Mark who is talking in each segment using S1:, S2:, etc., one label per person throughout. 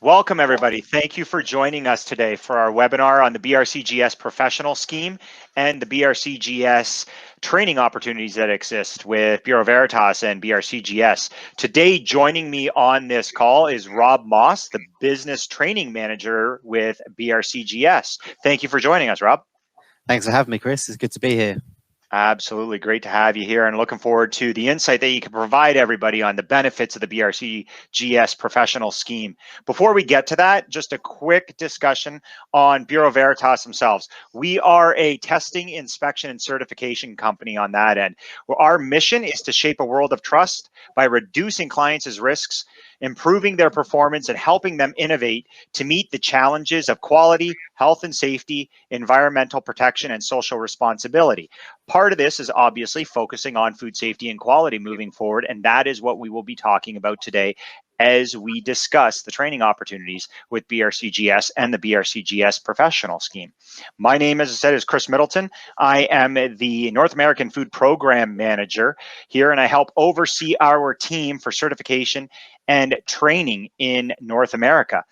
S1: Welcome, everybody. Thank you for joining us today for our webinar on the BRCGS Professional Scheme and the BRCGS training opportunities that exist with Bureau Veritas and BRCGS. Today, joining me on this call is Rob Moss, the Business Training Manager with BRCGS. Thank you for joining us, Rob.
S2: Thanks for having me, Chris. It's good to be here.
S1: Absolutely. Great to have you here and looking forward to the insight that you can provide everybody on the benefits of the BRCGS professional scheme. Before we get to that, just a quick discussion on Bureau Veritas themselves. We are a testing, inspection, and certification company on that end. Our mission is to shape a world of trust by reducing clients' risks, improving their performance, and helping them innovate to meet the challenges of quality, health and safety, environmental protection, and social responsibility. Part of this is obviously focusing on food safety and quality moving forward, and that is what we will be talking about today as we discuss the training opportunities with BRCGS and the BRCGS Professional Scheme. My name, as I said, is Kris Middleton. I am the North American Food Program Manager here, and I help oversee our team for certification and training in North America.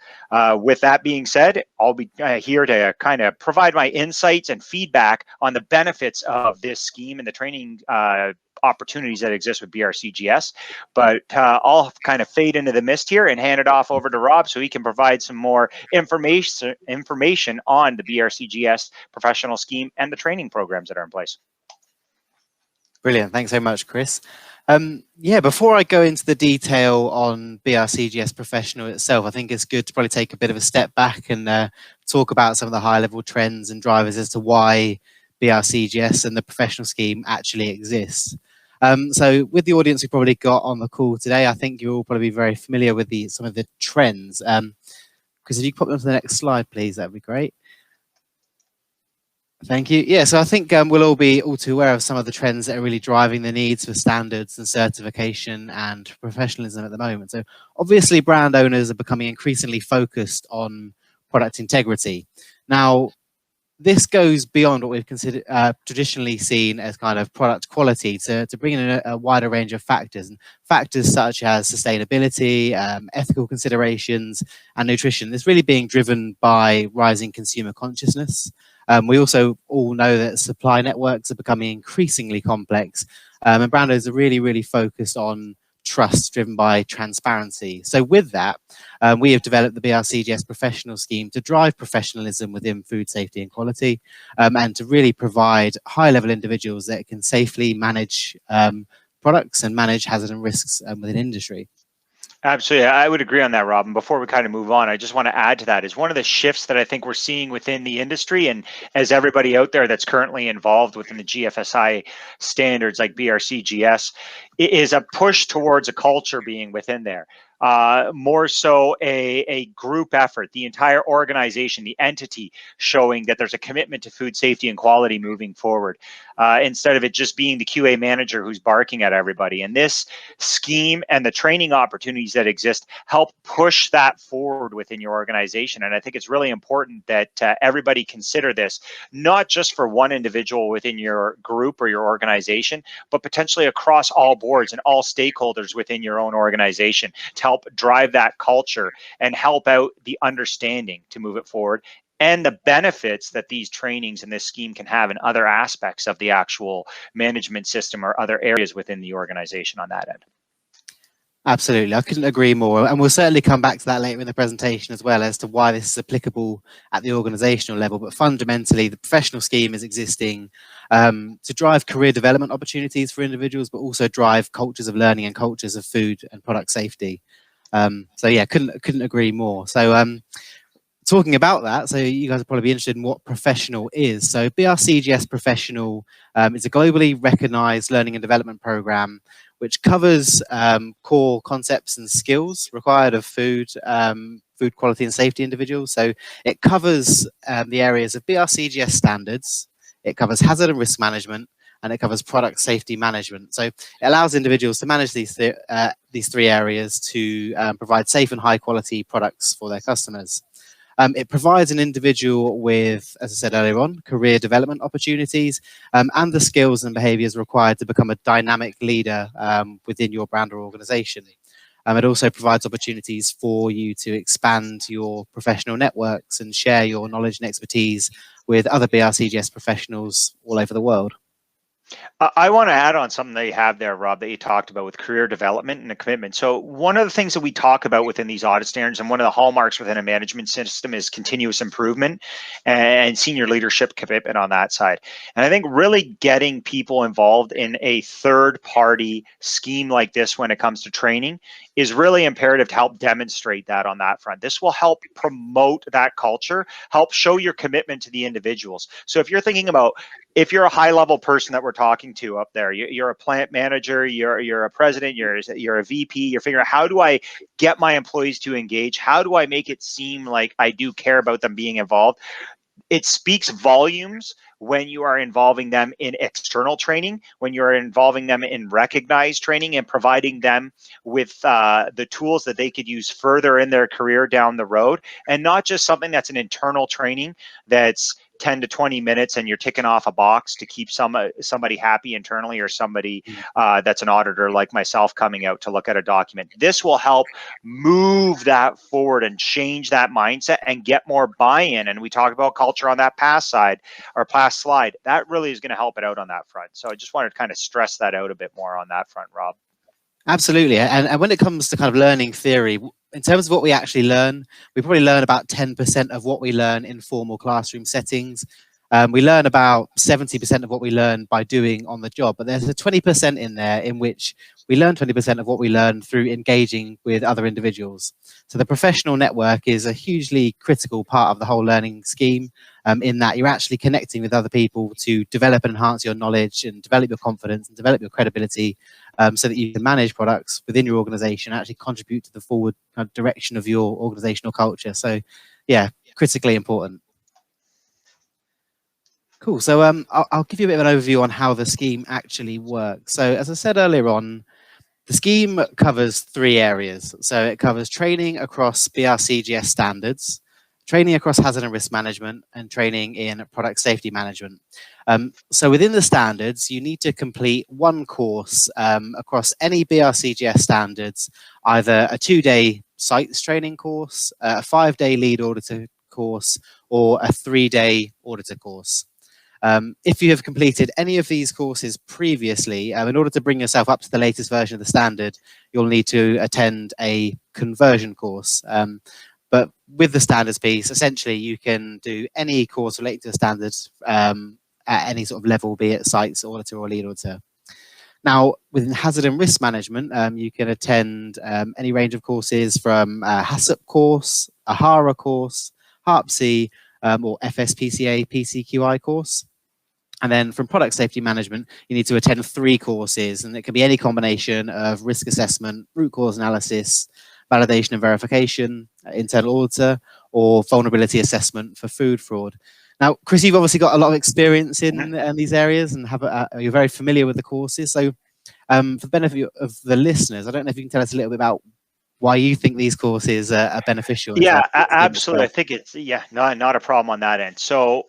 S1: With that being said, I'll be here to kind of provide my insights and feedback on the benefits of this scheme and the training opportunities that exist with BRCGS. But I'll kind of fade into the mist here and hand it off over to Rob so he can provide some more information on the BRCGS professional scheme and the training programs that are in place.
S2: Brilliant. Thanks so much, Chris. Yeah, before I go into the detail on BRCGS Professional itself, I think it's good to probably take a bit of a step back and talk about some of the high-level trends and drivers as to why BRCGS and the professional scheme actually exists. So with the audience we probably got on the call today, I think you'll all probably be very familiar with some of the trends. Chris, if you could pop onto the next slide, please, that'd be great. Thank you. Yeah, so I think we'll all be all too aware of some of the trends that are really driving the needs for standards and certification and professionalism at the moment. So obviously brand owners are becoming increasingly focused on product integrity. Now, this goes beyond what we've considered traditionally seen as kind of product quality to bring in a wider range of factors, and factors such as sustainability, ethical considerations, and nutrition. It's really being driven by rising consumer consciousness. We also all know that supply networks are becoming increasingly complex, and brand owners are really focused on trust driven by transparency. So with that, we have developed the BRCGS Professional Scheme to drive professionalism within food safety and quality, and to really provide high-level individuals that can safely manage products and manage hazards and risks within industry.
S1: Absolutely. I would agree on that, Rob. And before we kind of move on, I just want to add to that is one of the shifts that I think we're seeing within the industry, and as everybody out there that's currently involved within the GFSI standards like BRCGS, is a push towards a culture being within there. More so a group effort, the entire organization, the entity showing that there's a commitment to food safety and quality moving forward, instead of it just being the QA manager who's barking at everybody. And this scheme and the training opportunities that exist help push that forward within your organization. And I think it's really important that everybody consider this, not just for one individual within your group or your organization, but potentially across all boards and all stakeholders within your own organization to help drive that culture and help out the understanding to move it forward and the benefits that these trainings and this scheme can have in other aspects of the actual management system or other areas within the organization on that end.
S2: Absolutely, I couldn't agree more, and we'll certainly come back to that later in the presentation as well as to why this is applicable at the organizational level. But fundamentally, the professional scheme is existing to drive career development opportunities for individuals, but also drive cultures of learning and cultures of food and product safety. So yeah, couldn't agree more. So talking about that, so you guys will probably be interested in what professional is. So BRCGS Professional is a globally recognized learning and development program which covers core concepts and skills required of food quality and safety individuals. So it covers the areas of BRCGS Standards, it covers hazard and risk management, and it covers product safety management. So it allows individuals to manage these three areas to provide safe and high quality products for their customers. It provides an individual with, as I said earlier on, career development opportunities and the skills and behaviors required to become a dynamic leader within your brand or organization. It also provides opportunities for you to expand your professional networks and share your knowledge and expertise with other BRCGS professionals all over the world.
S1: I want to add on something that you have there, Rob, that you talked about with career development and a commitment. So one of the things that we talk about within these audit standards and one of the hallmarks within a management system is continuous improvement and senior leadership commitment on that side. And I think really getting people involved in a third-party scheme like this when it comes to training is really imperative to help demonstrate that on that front. This will help promote that culture, help show your commitment to the individuals. So if you're thinking about, if you're a high-level person that we're talking to up there, you're a plant manager, you're a president, you're a VP, you're figuring out, how do I get my employees to engage? How do I make it seem like I do care about them being involved? It speaks volumes when you are involving them in external training, when you're involving them in recognized training and providing them with the tools that they could use further in their career down the road, and not just something that's an internal training that's 10 to 20 minutes and you're ticking off a box to keep somebody happy internally, or somebody that's an auditor like myself coming out to look at a document. This will help move that forward and change that mindset and get more buy-in. And we talk about culture on that past side or past slide. That really is going to help it out on that front. So I just wanted to kind of stress that out a bit more on that front, Rob.
S2: Absolutely. And when it comes to kind of learning theory, in terms of what we actually learn, we probably learn about 10% of what we learn in formal classroom settings. We learn about 70% of what we learn by doing on the job, but there's a 20% in there in which we learn 20% of what we learn through engaging with other individuals. So the professional network is a hugely critical part of the whole learning scheme, in that you're actually connecting with other people to develop and enhance your knowledge and develop your confidence and develop your credibility, so that you can manage products within your organization and actually contribute to the forward direction of your organizational culture. So yeah, critically important. Cool. So I'll give you a bit of an overview on how the scheme actually works. So as I said earlier on, the scheme covers 3 areas. So it covers training across BRCGS standards, training across hazard and risk management, and training in product safety management. So within the standards, you need to complete 1 course across any BRCGS standards, either a 2-day sites training course, a 5-day lead auditor course, or a 3-day auditor course. If you have completed any of these courses previously, in order to bring yourself up to the latest version of the standard, you'll need to attend a conversion course. But with the standards piece, essentially you can do any course related to the standards at any sort of level, be it sites, auditor, or lead auditor. Now, within hazard and risk management, you can attend any range of courses from a HACCP course, a HARA course, HARPC, or FSPCA PCQI course. And then from product safety management, you need to attend 3 courses, and it can be any combination of risk assessment, root cause analysis, validation and verification, internal auditor, or vulnerability assessment for food fraud. Now, Kris, you've obviously got a lot of experience in these areas and you're very familiar with the courses. So for the benefit of the listeners, I don't know if you can tell us a little bit about why you think these courses are beneficial.
S1: Yeah, absolutely. I think it's, not a problem on that end. So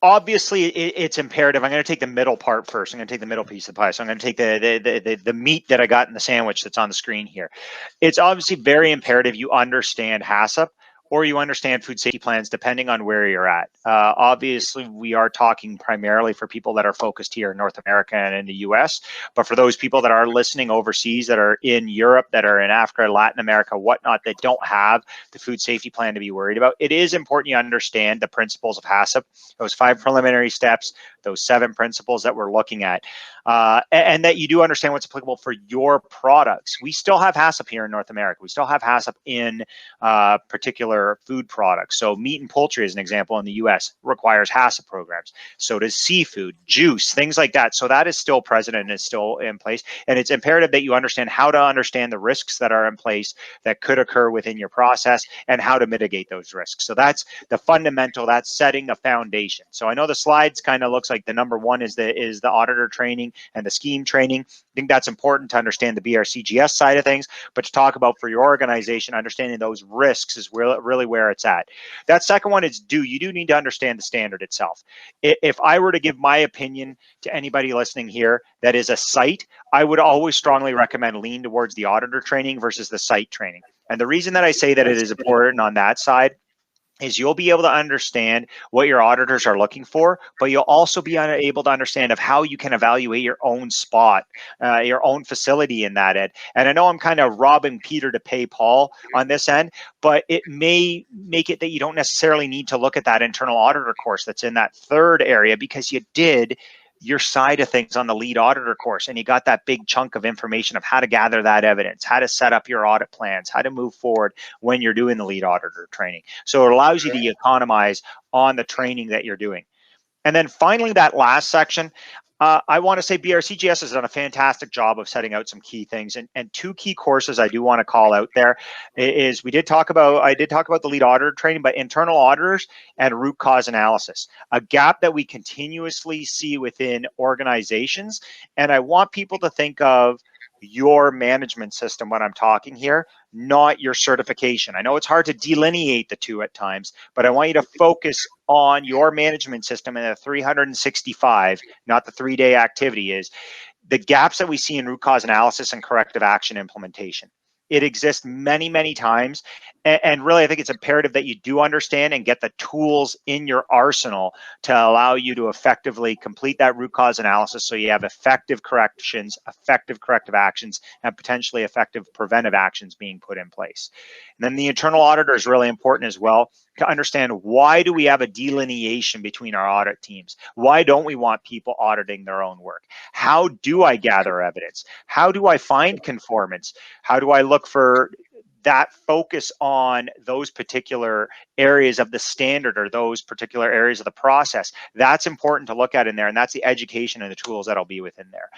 S1: obviously it's imperative. I'm going to take the middle part first. I'm going to take the middle piece of the pie. So I'm going to take the meat that I got in the sandwich that's on the screen here. It's obviously very imperative you understand HACCP or you understand food safety plans, depending on where you're at. Obviously, we are talking primarily for people that are focused here in North America and in the US, but for those people that are listening overseas, that are in Europe, that are in Africa, Latin America, whatnot, that don't have the food safety plan to be worried about, it is important you understand the principles of HACCP, those 5 preliminary steps, those 7 principles that we're looking at, and that you do understand what's applicable for your products. We still have HACCP here in North America. We still have HACCP in particular food products. So meat and poultry, as an example, in the US requires HACCP programs. So does seafood, juice, things like that. So that is still present and is still in place. And it's imperative that you understand how to understand the risks that are in place that could occur within your process and how to mitigate those risks. So that's the fundamental, that's setting the foundation. So I know the slides kind of looks like the number 1 is the auditor training and the scheme training. I think that's important to understand the BRCGS side of things, but to talk about for your organization, understanding those risks is really where it's at. That second one is you do need to understand the standard itself. If I were to give my opinion to anybody listening here that is a site, I would always strongly recommend lean towards the auditor training versus the site training. And the reason that I say that it is important on that side is you'll be able to understand what your auditors are looking for, but you'll also be able to understand of how you can evaluate your own spot, your own facility in that end. And I know I'm kind of robbing Peter to pay Paul on this end, but it may make it that you don't necessarily need to look at that internal auditor course that's in that third area, because you did your side of things on the lead auditor course, and you got that big chunk of information of how to gather that evidence, how to set up your audit plans, how to move forward when you're doing the lead auditor training. So it allows you to economize on the training that you're doing. And then finally, that last section, I want to say BRCGS has done a fantastic job of setting out some key things, and two key courses I do want to call out there is I did talk about the lead auditor training, but internal auditors and root cause analysis, a gap that we continuously see within organizations. And I want people to think of your management system when I'm talking here, not your certification. I know it's hard to delineate the two at times, but I want you to focus on your management system and the 365, not the 3-day activity, is the gaps that we see in root cause analysis and corrective action implementation. It exists many, many times. And really, I think it's imperative that you do understand and get the tools in your arsenal to allow you to effectively complete that root cause analysis, so you have effective corrections, effective corrective actions, and potentially effective preventive actions being put in place. And then the internal auditor is really important as well, to understand, why do we have a delineation between our audit teams? Why don't we want people auditing their own work? How do I gather evidence? How do I find conformance? How do I look for that focus on those particular areas of the standard or those particular areas of the process? That's important to look at in there, and that's the education and the tools that'll be within there.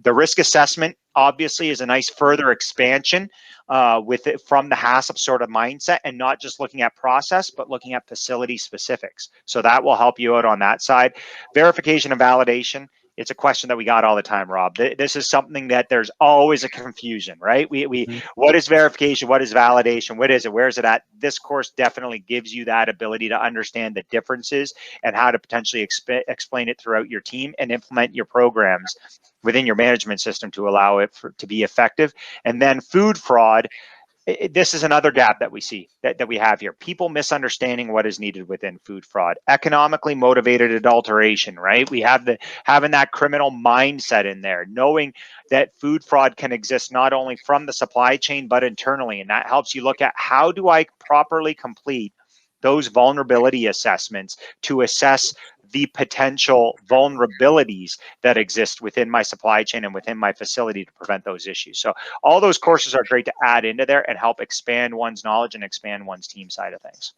S1: The risk assessment obviously is a nice further expansion with it from the HACCP sort of mindset, and not just looking at process, but looking at facility specifics. So that will help you out on that side. Verification and validation. It's a question that we got all the time, Rob. This is something that there's always a confusion, right? What is verification? What is validation? What is it? Where is it at? This course definitely gives you that ability to understand the differences and how to potentially explain it throughout your team and implement your programs within your management system to allow it to be effective. And then food fraud. This is another gap that we see, that we have here. People misunderstanding what is needed within food fraud. Economically motivated adulteration, right? We have having that criminal mindset in there, knowing that food fraud can exist not only from the supply chain, but internally. And that helps you look at, how do I properly complete those vulnerability assessments to assess the potential vulnerabilities that exist within my supply chain and within my facility to prevent those issues. So all those courses are great to add into there and help expand one's knowledge and expand one's team side of things.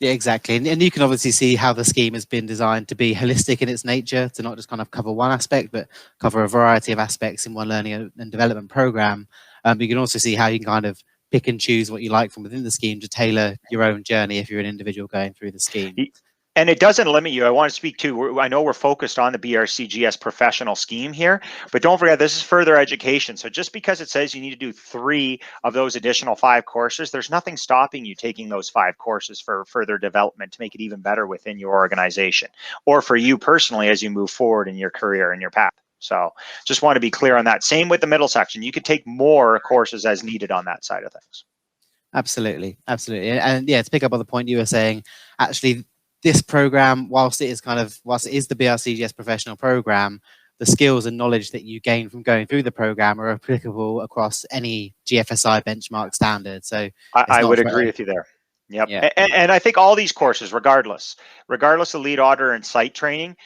S2: Yeah, exactly. And you can obviously see how the scheme has been designed to be holistic in its nature, to not just kind of cover one aspect, but cover a variety of aspects in one learning and development program. You can also see how you can kind of pick and choose what you like from within the scheme to tailor your own journey if you're an individual going through the scheme.
S1: And it doesn't limit you. I want to speak to, I know we're focused on the BRCGS professional scheme here, but don't forget, this is further education. So just because it says you need to do 3 of those additional 5 courses, there's nothing stopping you taking those 5 courses for further development to make it even better within your organization, or for you personally as you move forward in your career and your path. So just want to be clear on that. Same with the middle section. You could take more courses as needed on that side of things.
S2: Absolutely. Absolutely. And yeah, to pick up on the point you were saying, actually, this program, whilst it is the BRCGS professional program, the skills and knowledge that you gain from going through the program are applicable across any GFSI benchmark standard. So
S1: I would agree with you there. Yep. Yeah. And I think all these courses, regardless of lead auditor and site training,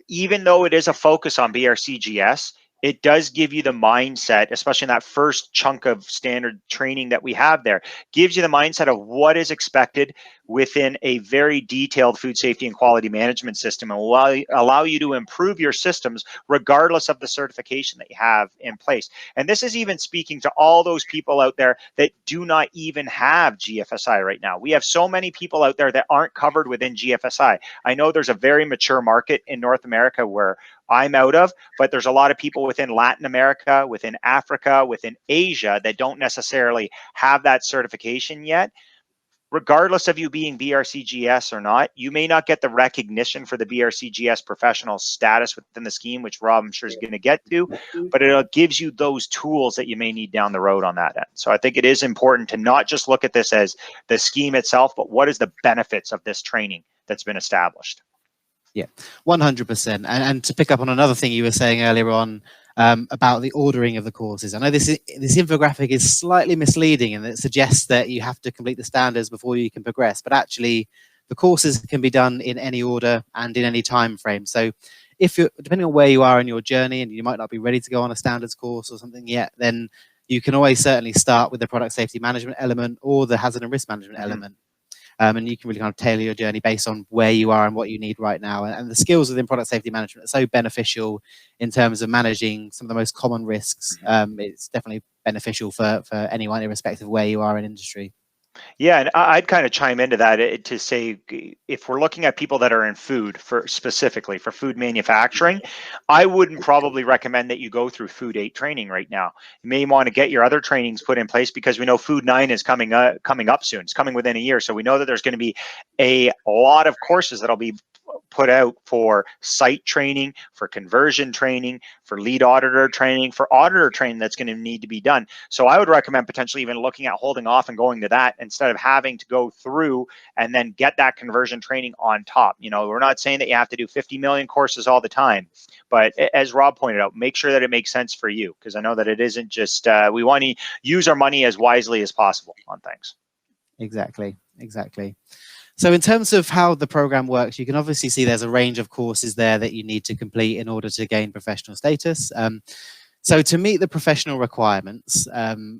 S1: even though it is a focus on BRCGS, it does give you the mindset, especially in that first chunk of standard training that we have there, gives you the mindset of what is expected within a very detailed food safety and quality management system, and allow you to improve your systems regardless of the certification that you have in place. And this is even speaking to all those people out there that do not even have GFSI right now. We have so many people out there that aren't covered within GFSI. I know there's a very mature market in North America where I'm out of, but there's a lot of people within Latin America, within Africa, within Asia that don't necessarily have that certification yet. Regardless of you being BRCGS or not, you may not get the recognition for the BRCGS professional status within the scheme, which Rob, I'm sure, is going to get to, but it gives you those tools that you may need down the road on that end. So I think it is important to not just look at this as the scheme itself, but what is the benefits of this training that's been established.
S2: Yeah, 100%. And to pick up on another thing you were saying earlier on about the ordering of the courses, I know this infographic is slightly misleading and it suggests that you have to complete the standards before you can progress, but actually the courses can be done in any order and in any time frame. So if you're, depending on where you are in your journey and you might not be ready to go on a standards course or something yet, then you can always certainly start with the product safety management element or the hazard and risk management element. And you can really kind of tailor your journey based on where you are and what you need right now. And the skills within product safety management are so beneficial in terms of managing some of the most common risks. It's definitely beneficial for anyone, irrespective of where you are in industry.
S1: Yeah, and I'd kind of chime into that to say, if we're looking at people that are in food, specifically for food manufacturing, I wouldn't probably recommend that you go through Food 8 training right now. You may want to get your other trainings put in place, because we know Food 9 is coming up soon. It's coming within a year. So we know that there's going to be a lot of courses that'll be put out for site training, for conversion training, for lead auditor training, for auditor training that's going to need to be done. So I would recommend potentially even looking at holding off and going to that instead of having to go through and then get that conversion training on top. You know, we're not saying that you have to do 50 million courses all the time, but as Rob pointed out, make sure that it makes sense for you, because I know that it isn't just, we want to use our money as wisely as possible on things.
S2: Exactly. So in terms of how the program works, you can obviously see there's a range of courses there that you need to complete in order to gain professional status. So to meet the professional requirements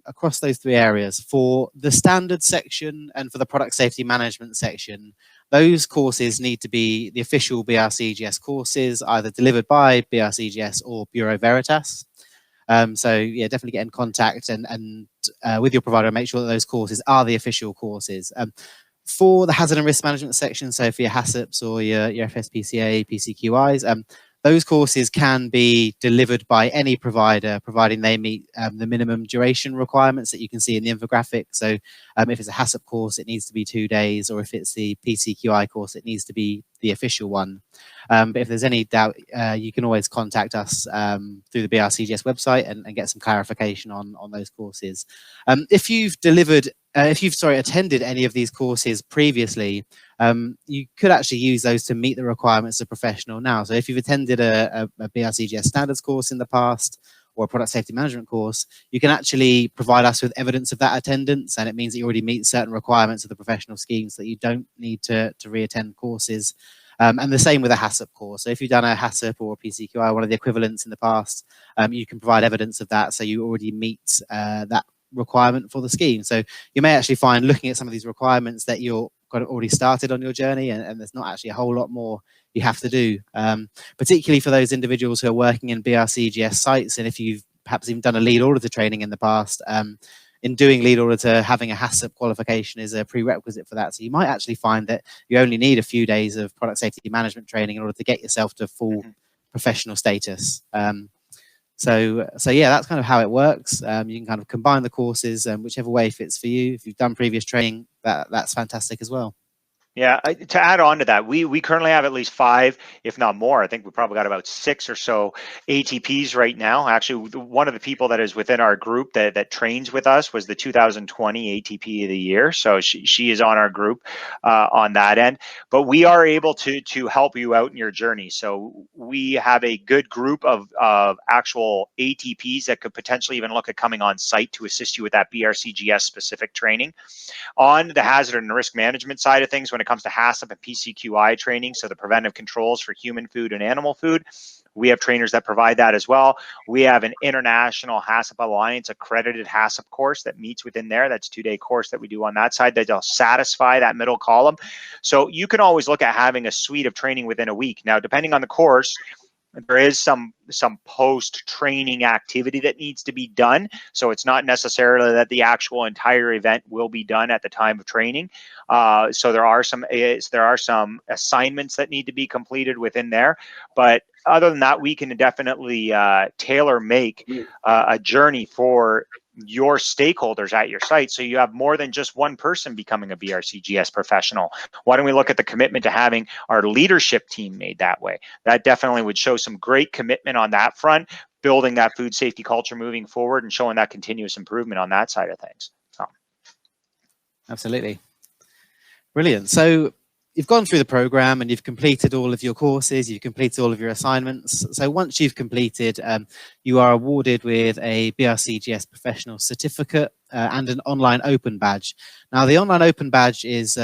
S2: across those three areas, for the standards section and for the product safety management section, those courses need to be the official BRCGS courses, either delivered by BRCGS or Bureau Veritas. So yeah, definitely get in contact and with your provider and make sure that those courses are the official courses. For the hazard and risk management section, so for your HACCPs or your FSPCA, PCQIs, those courses can be delivered by any provider, providing they meet the minimum duration requirements that you can see in the infographic. So if it's a HACCP course, it needs to be 2 days, or if it's the PCQI course, it needs to be the official one. But if there's any doubt, you can always contact us through the BRCGS website and get some clarification on those courses. If you've attended any of these courses previously, you could actually use those to meet the requirements of professional now. So if you've attended a BRCGS Standards course in the past, or a product safety management course, you can actually provide us with evidence of that attendance, and it means that you already meet certain requirements of the professional scheme, so that you don't need to re-attend courses. And the same with a HACCP course. So if you've done a HACCP or a PCQI, one of the equivalents in the past, you can provide evidence of that, so you already meet that requirement for the scheme. So you may actually find, looking at some of these requirements, that you're kind of already started on your journey, and there's not actually a whole lot more you have to do, particularly for those individuals who are working in BRCGS sites. And if you've perhaps even done a lead auditor training in the past, in doing lead auditor, having a HACCP qualification is a prerequisite for that. So you might actually find that you only need a few days of product safety management training in order to get yourself to full professional status. So yeah, that's kind of how it works. You can kind of combine the courses whichever way fits for you. If you've done previous training, that's fantastic as well.
S1: Yeah, to add on to that, we currently have at least 5, if not more. I think we probably got about 6 or so ATPs right now. Actually, one of the people that is within our group that trains with us was the 2020 ATP of the year. So she is on our group on that end. But we are able to help you out in your journey. So we have a good group of actual ATPs that could potentially even look at coming on site to assist you with that BRCGS specific training. On the hazard and risk management side of things, when it comes to HACCP and PCQI training, so the preventive controls for human food and animal food, we have trainers that provide that as well. We have an international HACCP Alliance accredited HACCP course that meets within there. That's a 2-day course that we do on that side that'll satisfy that middle column. So you can always look at having a suite of training within a week. Now, depending on the course, there is some post-training activity that needs to be done. So it's not necessarily that the actual entire event will be done at the time of training. So there are some assignments that need to be completed within there. But other than that, we can definitely tailor make a journey for your stakeholders at your site, so you have more than just one person becoming a BRCGS professional. Why don't we look at the commitment to having our leadership team made that way? That definitely would show some great commitment on that front, building that food safety culture moving forward and showing that continuous improvement on that side of things. So.
S2: Absolutely. Brilliant. So you've gone through the program and you've completed all of your courses, you've completed all of your assignments. So once you've completed, you are awarded with a BRCGS Professional certificate and an online open badge. Now, the online open badge is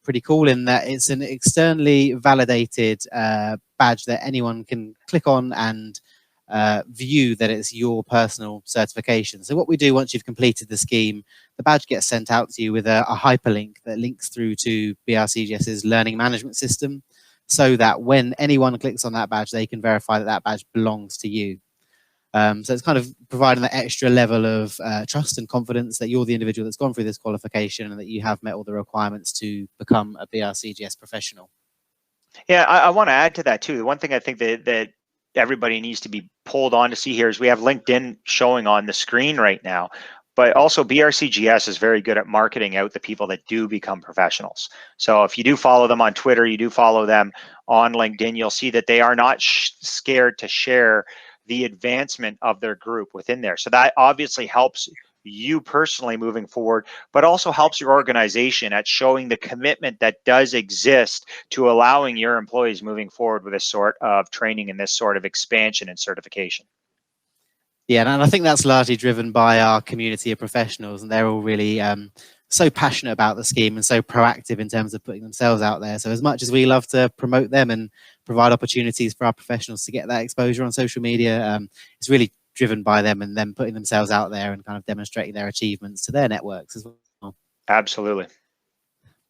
S2: pretty cool in that it's an externally validated badge that anyone can click on and view that it's your personal certification. So what we do once you've completed the scheme, the badge gets sent out to you with a hyperlink that links through to BRCGS's learning management system, so that when anyone clicks on that badge, they can verify that that badge belongs to you. So it's kind of providing that extra level of trust and confidence that you're the individual that's gone through this qualification and that you have met all the requirements to become a BRCGS professional.
S1: Yeah, I want to add to that too. The one thing I think that everybody needs to be pulled on to see here is we have LinkedIn showing on the screen right now, but also BRCGS is very good at marketing out the people that do become professionals. So if you do follow them on Twitter, you do follow them on LinkedIn, you'll see that they are not scared to share the advancement of their group within there. So that obviously helps you personally moving forward, but also helps your organization at showing the commitment that does exist to allowing your employees moving forward with this sort of training and this sort of expansion and certification.
S2: Yeah, and I think that's largely driven by our community of professionals, and they're all really so passionate about the scheme and so proactive in terms of putting themselves out there. So as much as we love to promote them and provide opportunities for our professionals to get that exposure on social media, it's really driven by them and them putting themselves out there and kind of demonstrating their achievements to their networks as well.
S1: Absolutely.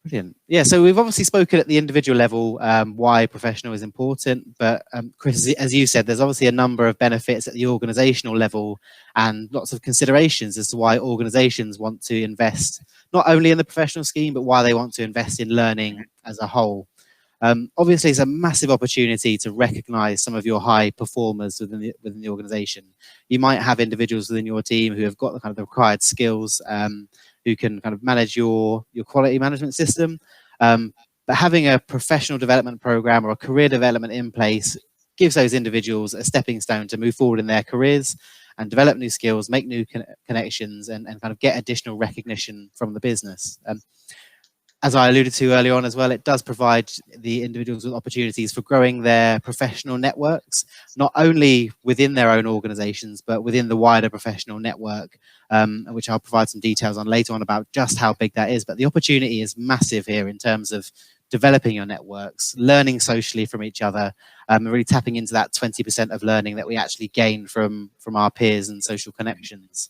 S2: Brilliant. Yeah, so we've obviously spoken at the individual level why professional is important, but Kris, as you said, there's obviously a number of benefits at the organizational level and lots of considerations as to why organizations want to invest not only in the professional scheme, but why they want to invest in learning as a whole. Obviously, it's a massive opportunity to recognize some of your high performers within the organization. You might have individuals within your team who have got the kind of the required skills, who can kind of manage your quality management system. But having a professional development program or a career development in place gives those individuals a stepping stone to move forward in their careers and develop new skills, make new connections, and kind of get additional recognition from the business. As I alluded to earlier on as well, it does provide the individuals with opportunities for growing their professional networks, not only within their own organizations, but within the wider professional network, which I'll provide some details on later on about just how big that is. But the opportunity is massive here in terms of developing your networks, learning socially from each other, and really tapping into that 20% of learning that we actually gain from our peers and social connections.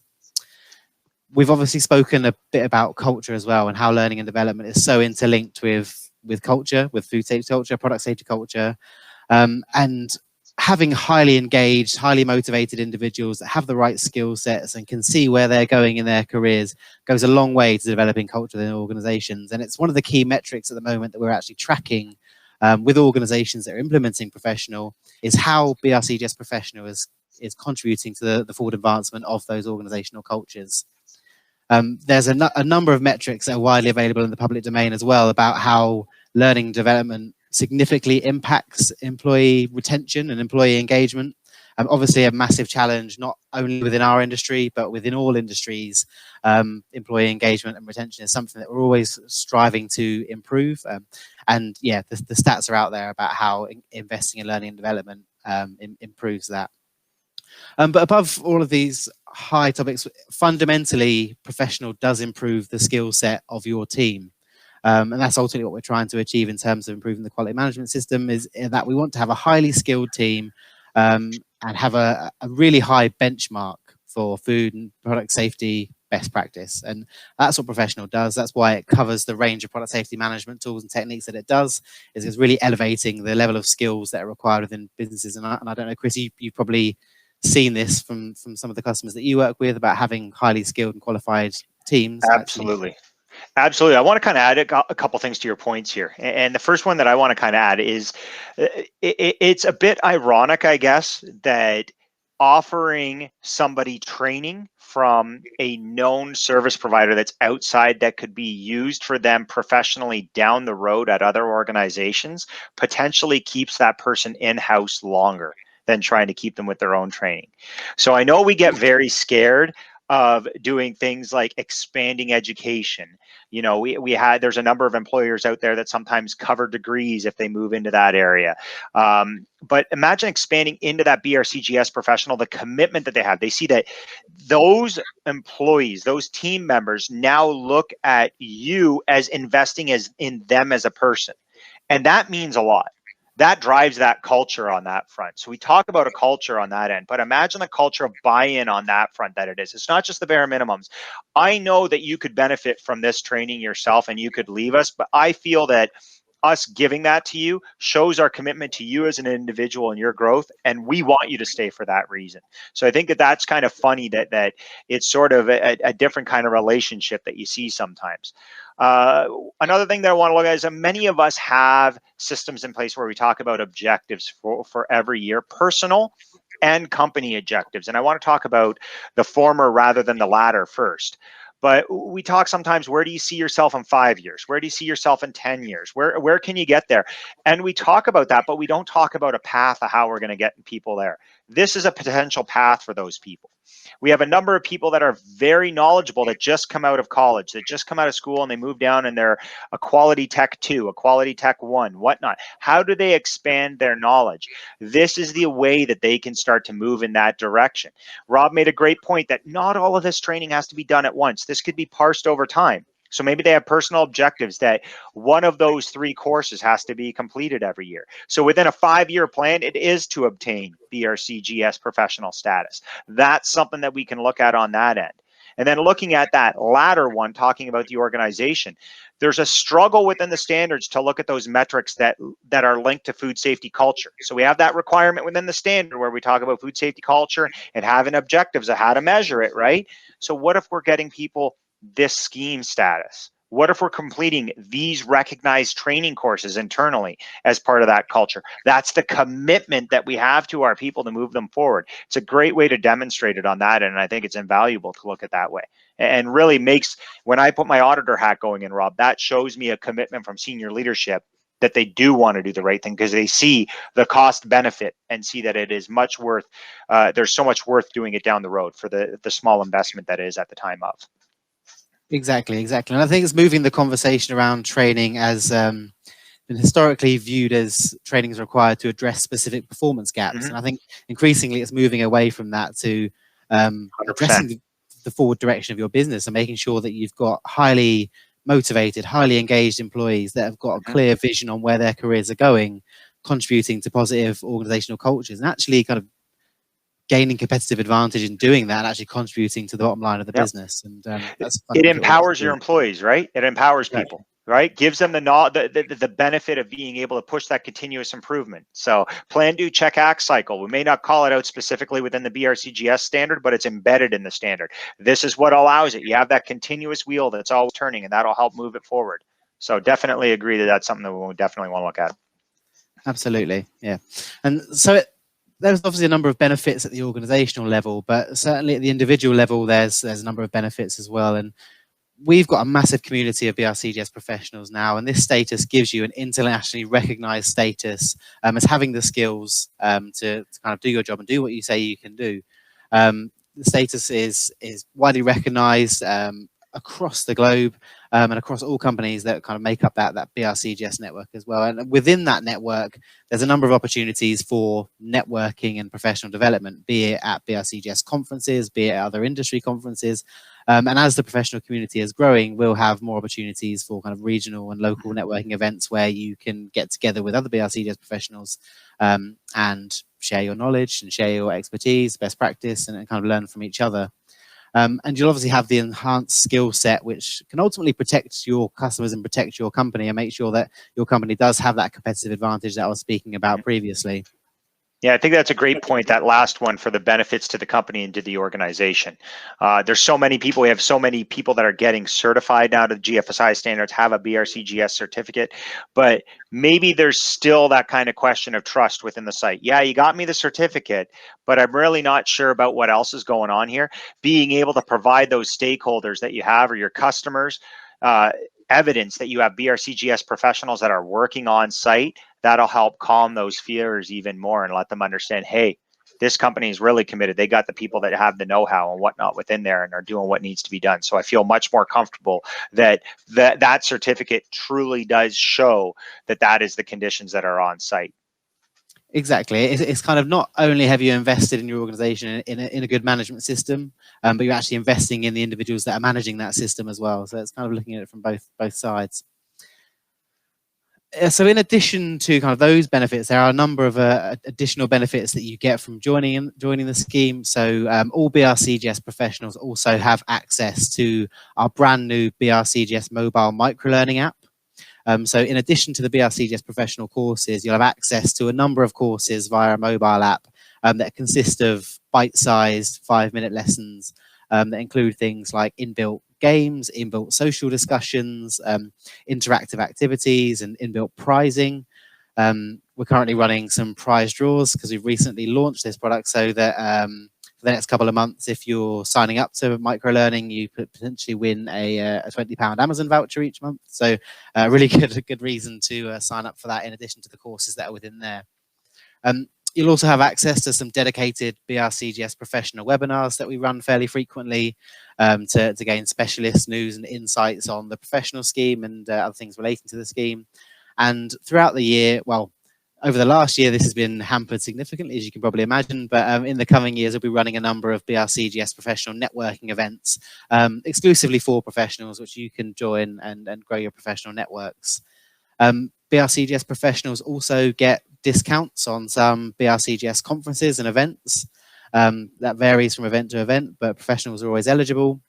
S2: We've obviously spoken a bit about culture as well and how learning and development is so interlinked with culture, with food safety culture, product safety culture, and having highly engaged, highly motivated individuals that have the right skill sets and can see where they're going in their careers goes a long way to developing culture within organizations. And it's one of the key metrics at the moment that we're actually tracking with organizations that are implementing professional is how BRCGS Professional is contributing to the forward advancement of those organizational cultures. There's a number of metrics that are widely available in the public domain as well about how learning development significantly impacts employee retention and employee engagement. Obviously a massive challenge, not only within our industry, but within all industries. Employee engagement and retention is something that we're always striving to improve. And yeah, the stats are out there about how investing in learning and development improves that. But above all of these high topics, fundamentally, professional does improve the skill set of your team. And that's ultimately what we're trying to achieve in terms of improving the quality management system, is that we want to have a highly skilled team and have a really high benchmark for food and product safety best practice. And that's what professional does. That's why it covers the range of product safety management tools and techniques that it does, is it's really elevating the level of skills that are required within businesses. And I don't know, Kris, you've probably seen this from some of the customers that you work with about having highly skilled and qualified teams.
S1: Absolutely. Absolutely. I want to kind of add a couple things to your points here. And the first one that I want to kind of add is it's a bit ironic, I guess, that offering somebody training from a known service provider that's outside that could be used for them professionally down the road at other organizations potentially keeps that person in-house longer than trying to keep them with their own training. So I know we get very scared of doing things like expanding education. You know, there's a number of employers out there that sometimes cover degrees if they move into that area. But imagine expanding into that BRCGS professional, the commitment that they have. They see that those employees, those team members now look at you as investing in them as a person. And that means a lot. That drives that culture on that front. So we talk about a culture on that end, but imagine the culture of buy-in on that front that it is. It's not just the bare minimums. I know that you could benefit from this training yourself and you could leave us, but I feel that us giving that to you shows our commitment to you as an individual and your growth, and we want you to stay for that reason. So I think that that's kind of funny that it's sort of a different kind of relationship that you see sometimes. Another thing that I want to look at is many of us have systems in place where we talk about objectives for every year, personal and company objectives. And I want to talk about the former rather than the latter first. But we talk sometimes, where do you see yourself in 5 years? Where do you see yourself in 10 years? Where can you get there? And we talk about that, but we don't talk about a path of how we're going to get people there. This is a potential path for those people. We have a number of people that are very knowledgeable that just come out of college, that just come out of school and they move down and they're a quality tech 2, a quality tech 1, whatnot. How do they expand their knowledge? This is the way that they can start to move in that direction. Rob made a great point that not all of this training has to be done at once. This could be parsed over time. So maybe they have personal objectives that one of those 3 courses has to be completed every year. So within a 5-year plan, it is to obtain BRCGS professional status. That's something that we can look at on that end. And then looking at that latter one, talking about the organization, there's a struggle within the standards to look at those metrics that are linked to food safety culture. So we have that requirement within the standard where we talk about food safety culture and having objectives of how to measure it, right? So what if we're getting people this scheme status? What if we're completing these recognized training courses internally as part of that culture? That's the commitment that we have to our people to move them forward. It's a great way to demonstrate it on that, and I think it's invaluable to look at that way. And really makes, when I put my auditor hat going in, Rob, that shows me a commitment from senior leadership that they do want to do the right thing because they see the cost benefit and see that it is much worth, there's so much worth doing it down the road for the small investment that is at the time of.
S2: Exactly. And I think it's moving the conversation around training as been historically viewed as training is required to address specific performance gaps. And I think increasingly it's moving away from that to addressing the forward direction of your business and making sure that you've got highly motivated, highly engaged employees that have got a clear vision on where their careers are going, contributing to positive organizational cultures and actually kind of gaining competitive advantage in doing that and actually contributing to the bottom line of the business. And
S1: it empowers your employees, right? It empowers people, right? Gives them the benefit of being able to push that continuous improvement. So plan, do, check, act cycle. We may not call it out specifically within the BRCGS standard, but it's embedded in the standard. This is what allows it. You have that continuous wheel that's always turning, and that'll help move it forward. So definitely agree that that's something that we'll definitely want to look at.
S2: Absolutely, yeah. And so there's obviously a number of benefits at the organizational level, but certainly at the individual level, there's a number of benefits as well. And we've got a massive community of BRCGS professionals now, and this status gives you an internationally recognized status as having the skills to kind of do your job and do what you say you can do. The status is widely recognized across the globe and across all companies that kind of make up that BRCGS network as well. And within that network, there's a number of opportunities for networking and professional development, be it at BRCGS conferences, be it at other industry conferences. And as the professional community is growing, we'll have more opportunities for kind of regional and local networking events where you can get together with other BRCGS professionals and share your knowledge and share your expertise, best practice, and kind of learn from each other. And you'll obviously have the enhanced skill set, which can ultimately protect your customers and protect your company and make sure that your company does have that competitive advantage that I was speaking about previously.
S1: Yeah, I think that's a great point, that last one, for the benefits to the company and to the organization. There's so many people, we have so many people that are getting certified now to the GFSI standards, have a BRCGS certificate, but maybe there's still that kind of question of trust within the site. Yeah, you got me the certificate, but I'm really not sure about what else is going on here. Being able to provide those stakeholders that you have, or your customers, evidence that you have BRCGS professionals that are working on site, that'll help calm those fears even more and let them understand, hey, this company is really committed. They got the people that have the know-how and whatnot within there and are doing what needs to be done. So I feel much more comfortable that that certificate truly does show that that is the conditions that are on site.
S2: Exactly. It's kind of, not only have you invested in your organization in a good management system, but you're actually investing in the individuals that are managing that system as well. So it's kind of looking at it from both sides. So in addition to kind of those benefits, there are a number of additional benefits that you get from joining the scheme. So all BRCGS professionals also have access to our brand new BRCGS mobile microlearning app. So in addition to the BRCGS professional courses, you'll have access to a number of courses via a mobile app that consist of bite-sized 5-minute lessons that include things like inbuilt games, inbuilt social discussions, interactive activities, and inbuilt prizing. We're currently running some prize draws because we've recently launched this product, so that for the next couple of months, if you're signing up to microlearning, you could potentially win a £20 Amazon voucher each month. So really good reason to sign up for that, in addition to the courses that are within there. You'll also have access to some dedicated BRCGS professional webinars that we run fairly frequently to gain specialist news and insights on the professional scheme and other things relating to the scheme. And throughout the year, well, over the last year, this has been hampered significantly, as you can probably imagine, but in the coming years, we'll be running a number of BRCGS professional networking events exclusively for professionals, which you can join and grow your professional networks. BRCGS professionals also get discounts on some BRCGS conferences and events. That varies from event to event, but professionals are always eligible.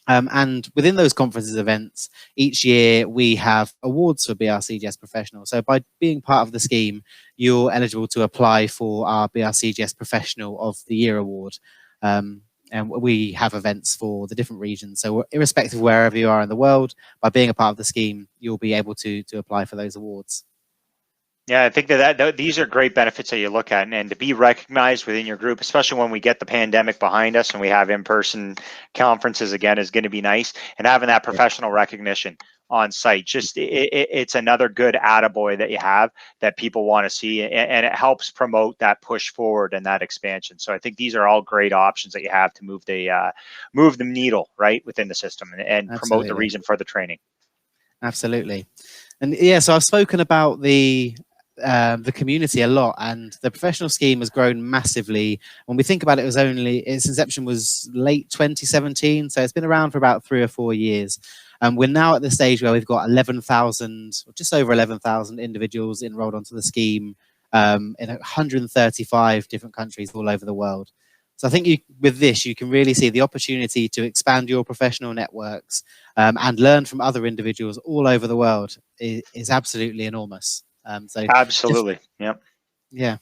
S2: And within those conferences events, each year we have awards for BRCGS professionals. So by being part of the scheme, you're eligible to apply for our BRCGS Professional of the Year award. And we have events for the different regions. So irrespective of wherever you are in the world, by being a part of the scheme, you'll be able to apply for those awards.
S1: Yeah, I think that these are great benefits that you look at, and to be recognized within your group, especially when we get the pandemic behind us and we have in-person conferences again, is going to be nice. And having that professional recognition on site, just it's another good attaboy that you have that people want to see, and it helps promote that push forward and that expansion. So I think these are all great options that you have to move the needle right within the system and promote the reason for the training. Absolutely.
S2: And yeah, so I've spoken about the community a lot, and the professional scheme has grown massively. When we think about it, its inception was late 2017, so it's been around for about 3 or 4 years. And we're now at the stage where we've got 11,000, or just over 11,000 individuals enrolled onto the scheme in 135 different countries all over the world. So I think with this, you can really see the opportunity to expand your professional networks and learn from other individuals all over the world is absolutely enormous. So
S1: absolutely, yep.
S2: Yeah.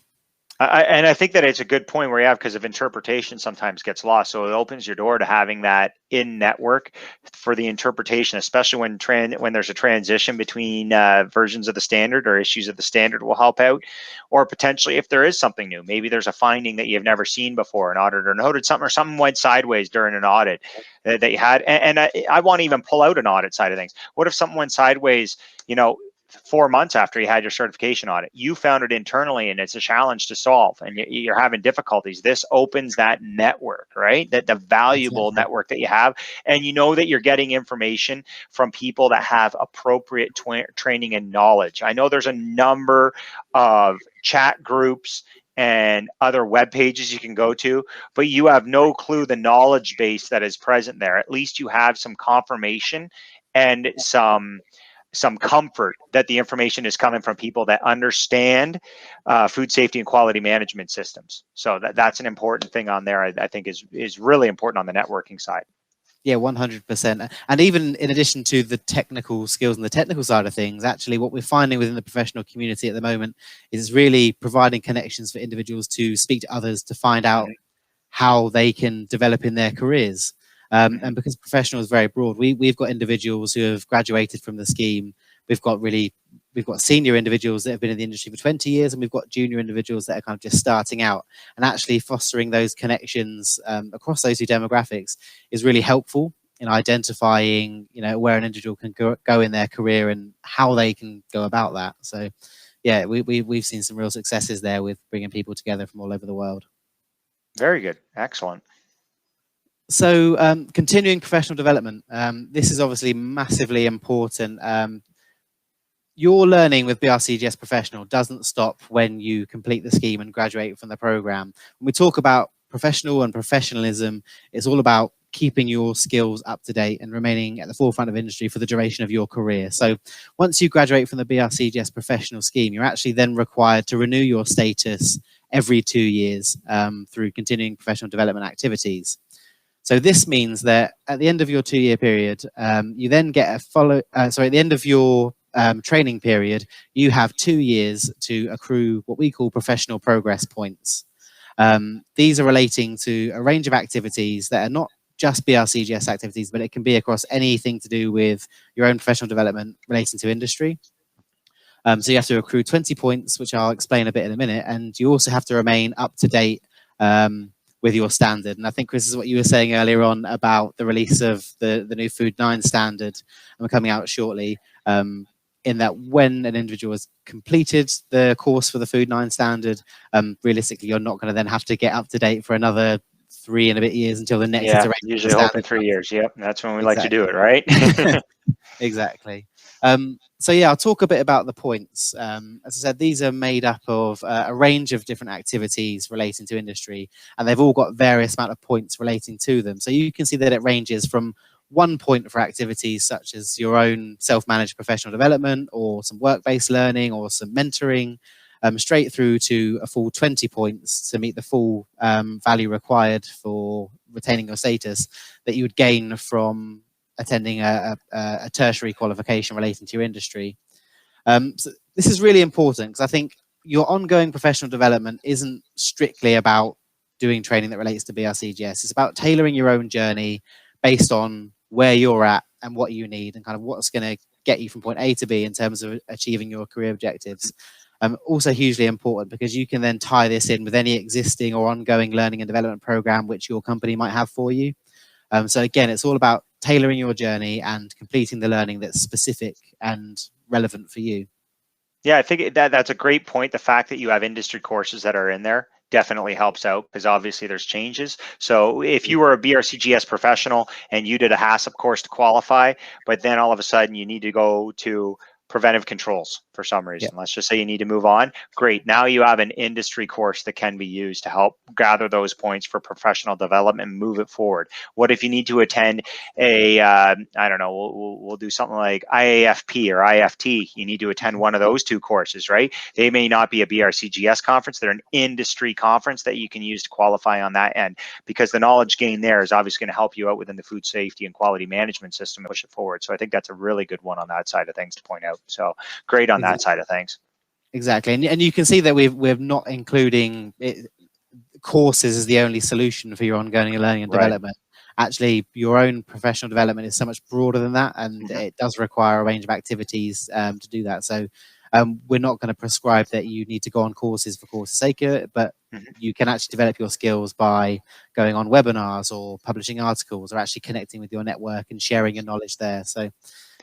S1: And I think that it's a good point where you have, because of interpretation sometimes gets lost. So it opens your door to having that in network for the interpretation, especially when there's a transition between versions of the standard, or issues of the standard will help out. Or potentially if there is something new, maybe there's a finding that you've never seen before, an auditor noted something, or something went sideways during an audit that you had. And I want to even pull out an audit side of things. What if something went sideways, 4 months after you had your certification audit? You found it internally and it's a challenge to solve, and you're having difficulties. This opens that network, right? That the valuable network that you have, and you know that you're getting information from people that have appropriate training and knowledge. I know there's a number of chat groups and other web pages you can go to, but you have no clue the knowledge base that is present there. At least you have some confirmation and some comfort that the information is coming from people that understand food safety and quality management systems. So that's an important thing on there. I think is really important on the networking side.
S2: Yeah, 100%. And even in addition to the technical skills and the technical side of things, actually what we're finding within the professional community at the moment is really providing connections for individuals to speak to others to find out how they can develop in their careers. And because professional is very broad, we've got individuals who have graduated from the scheme. We've got senior individuals that have been in the industry for 20 years, and we've got junior individuals that are kind of just starting out. And actually fostering those connections across those two demographics is really helpful in identifying, where an individual can go in their career and how they can go about that. So yeah, we've seen some real successes there with bringing people together from all over the world.
S1: Very good. Excellent.
S2: So continuing professional development, this is obviously massively important. Your learning with BRCGS Professional doesn't stop when you complete the scheme and graduate from the program. When we talk about professional and professionalism, it's all about keeping your skills up to date and remaining at the forefront of industry for the duration of your career. So once you graduate from the BRCGS Professional scheme, you're actually then required to renew your status every 2 years through continuing professional development activities. So this means that at the end of your 2-year period, you then get at the end of your training period, you have 2 years to accrue what we call professional progress points. These are relating to a range of activities that are not just BRCGS activities, but it can be across anything to do with your own professional development relating to industry. So you have to accrue 20 points, which I'll explain a bit in a minute, and you also have to remain up to date with your standard. And I think, Kris, is what you were saying earlier on about the release of the new Food 9 standard, and we're coming out shortly, in that when an individual has completed the course for the Food 9 standard, realistically, you're not going to then have to get up to date for another 3 and a bit years until the next iteration.
S1: Usually hoping 3 years. Yep, that's when we like to do it, right?
S2: Exactly. So yeah, I'll talk a bit about the points. As I said, these are made up of a range of different activities relating to industry, and they've all got various amount of points relating to them. So you can see that it ranges from 1 point for activities such as your own self-managed professional development or some work-based learning or some mentoring, straight through to a full 20 points to meet the full value required for retaining your status that you would gain from attending a tertiary qualification relating to your industry. So this is really important because I think your ongoing professional development isn't strictly about doing training that relates to BRCGS. It's about tailoring your own journey based on where you're at and what you need and kind of what's going to get you from point A to B in terms of achieving your career objectives. Also hugely important because you can then tie this in with any existing or ongoing learning and development program which your company might have for you. So again, it's all about tailoring your journey and completing the learning that's specific and relevant for you.
S1: Yeah, I think that's a great point. The fact that you have industry courses that are in there definitely helps out because obviously there's changes. So if you were a BRCGS professional and you did a HACCP course to qualify, but then all of a sudden you need to go to preventive controls for some reason. Let's just say you need to move on. Great. Now you have an industry course that can be used to help gather those points for professional development and move it forward. What if you need to attend a, I don't know, we'll do something like IAFP or IFT. You need to attend one of those 2 courses, right? They may not be a BRCGS conference. They're an industry conference that you can use to qualify on that end because the knowledge gain there is obviously going to help you out within the food safety and quality management system and push it forward. So I think that's a really good one on that side of things to point out. So great on that side of things.
S2: Exactly. And you can see that we're not including courses as the only solution for your ongoing learning and development. Actually, your own professional development is so much broader than that, and it does require a range of activities to do that. So we're not going to prescribe that you need to go on courses for course's sake of it, but you can actually develop your skills by going on webinars or publishing articles or actually connecting with your network and sharing your knowledge there. So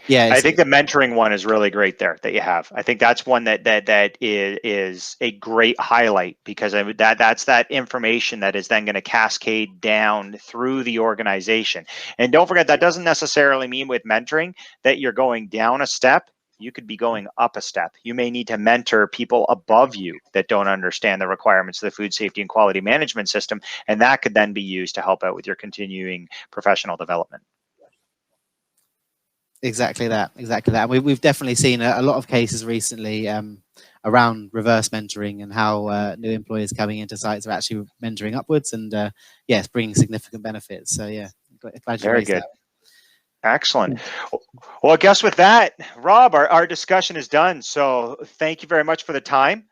S2: yeah,
S1: I think the mentoring one is really great there that you have. I think that's one that is a great highlight because that's that information that is then going to cascade down through the organization. And don't forget, that doesn't necessarily mean with mentoring that you're going down a step. You could be going up a step. You may need to mentor people above you that don't understand the requirements of the food safety and quality management system, and that could then be used to help out with your continuing professional development.
S2: Exactly that. We've definitely seen a lot of cases recently around reverse mentoring and how new employees coming into sites are actually mentoring upwards, and it's bringing significant benefits. So yeah, Glad you
S1: Very
S2: raised
S1: good.
S2: that.
S1: Excellent. Well, I guess with that, Rob, our discussion is done. So thank you very much for the time.